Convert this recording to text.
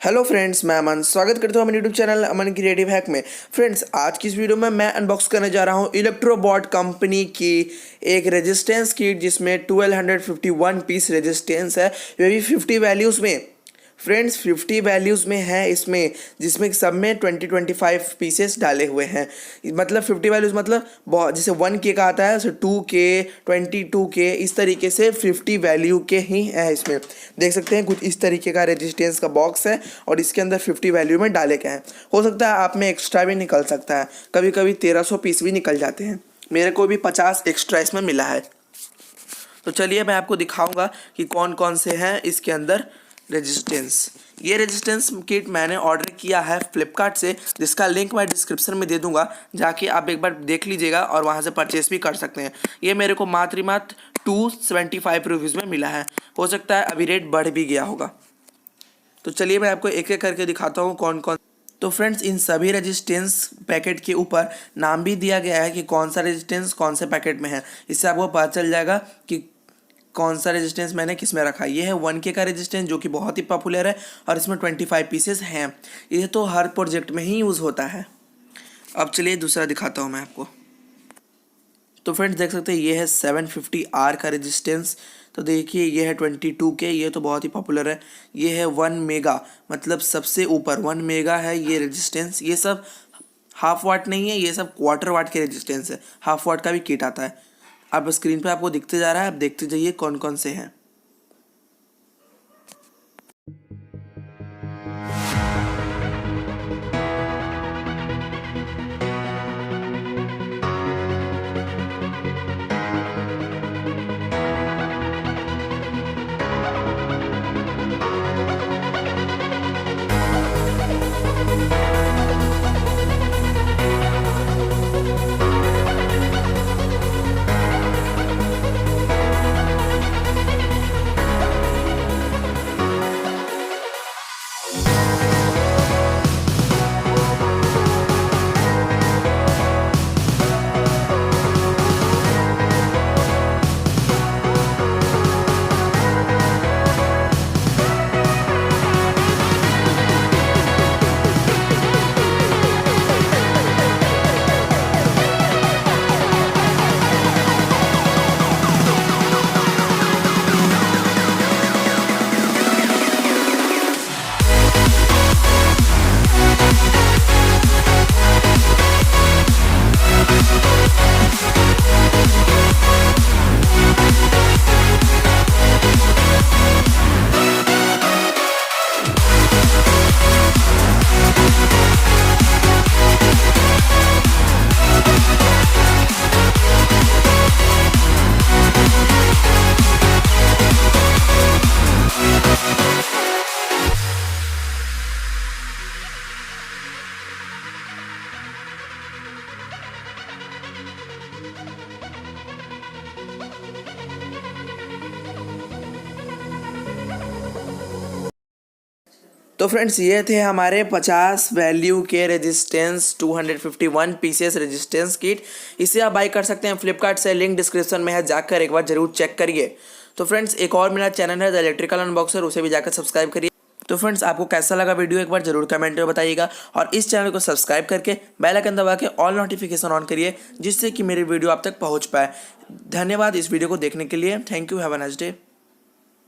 Hello friends, मैं अमन स्वागत करता हूँ अपने यूट्यूब चैनल अमन क्रिएटिव हैक में। फ्रेंड्स, आज की इस वीडियो में मैं अनबॉक्स करने जा रहा हूँ इलेक्ट्रोबॉट कंपनी की एक रेजिस्टेंस किट जिसमें 1251 पीस रेजिस्टेंस है, ये भी 50 वैल्यूज़ में। फ्रेंड्स, 50 वैल्यूज़ में है इसमें, जिसमें सब में 20-25 पीसेस डाले हुए हैं। मतलब 50 वैल्यूज़ मतलब बहुत, जैसे 1K का आता है उसे 2K 22K इस तरीके से 50 वैल्यू के ही है। इसमें देख सकते हैं कुछ इस तरीके का रेजिस्टेंस का बॉक्स है और इसके अंदर 50 वैल्यू में डाले गए हैं। हो सकता है आप में एक्स्ट्रा भी निकल सकता है, कभी कभी 1300 पीस भी निकल जाते हैं। मेरे को भी 50 एक्स्ट्रा इसमें मिला है। तो चलिए मैं आपको दिखाऊंगा कि कौन कौन से हैं इसके अंदर रेजिस्टेंस। ये रेजिस्टेंस किट मैंने ऑर्डर किया है फ्लिपकार्ट से, जिसका लिंक मैं डिस्क्रिप्शन में दे दूंगा, जाके आप एक बार देख लीजिएगा और वहाँ से परचेस भी कर सकते हैं। ये मेरे को मात्र 275 रुपीज़ में मिला है। हो सकता है अभी रेट बढ़ भी गया होगा। तो चलिए मैं आपको एक एक करके दिखाता हूँ कौन कौन। तो फ्रेंड्स, इन सभी रेजिस्टेंस पैकेट के ऊपर नाम भी दिया गया है कि कौन सा रेजिस्टेंस कौन से पैकेट में है। इससे आपको पता चल जाएगा कि कौन सा रेजिस्टेंस मैंने किस में रखा है। ये है 1K का रेजिस्टेंस जो कि बहुत ही पॉपुलर है और इसमें 25 पीसेस हैं। ये तो हर प्रोजेक्ट में ही यूज़ होता है। अब चलिए दूसरा दिखाता हूँ मैं आपको। तो फ्रेंड्स, देख सकते हैं ये है 750R का रेजिस्टेंस। तो देखिए ये है 22K, ये तो बहुत ही पॉपुलर है। ये है 1 मेगा, मतलब सबसे ऊपर 1 मेगा है ये रेजिस्टेंस। ये सब हाफ वाट नहीं है, ये सब क्वार्टर वाट के रेजिस्टेंस है। हाफ वाट का भी किट आता है। अब स्क्रीन पे आपको दिखते जा रहा है, आप देखते जाइए कौन कौन से हैं। तो फ्रेंड्स, ये थे हमारे 50 वैल्यू के रेजिस्टेंस 251 पीसेस रेजिस्टेंस किट। इसे आप बाई कर सकते हैं फ्लिपकार्ट से, लिंक डिस्क्रिप्शन में है, जाकर एक बार जरूर चेक करिए। तो फ्रेंड्स, एक और मेरा चैनल है द इलेक्ट्रिकल अनबॉक्सर, उसे भी जाकर सब्सक्राइब करिए। तो फ्रेंड्स, आपको कैसा लगा वीडियो एक बार जरूर कमेंट में बताइएगा और इस चैनल को सब्सक्राइब करके बेल आइकन दबा के ऑल नोटिफिकेशन ऑन करिए, जिससे कि मेरी वीडियो आप तक पहुंच पाए। धन्यवाद इस वीडियो को देखने के लिए। Thank you, have a nice day.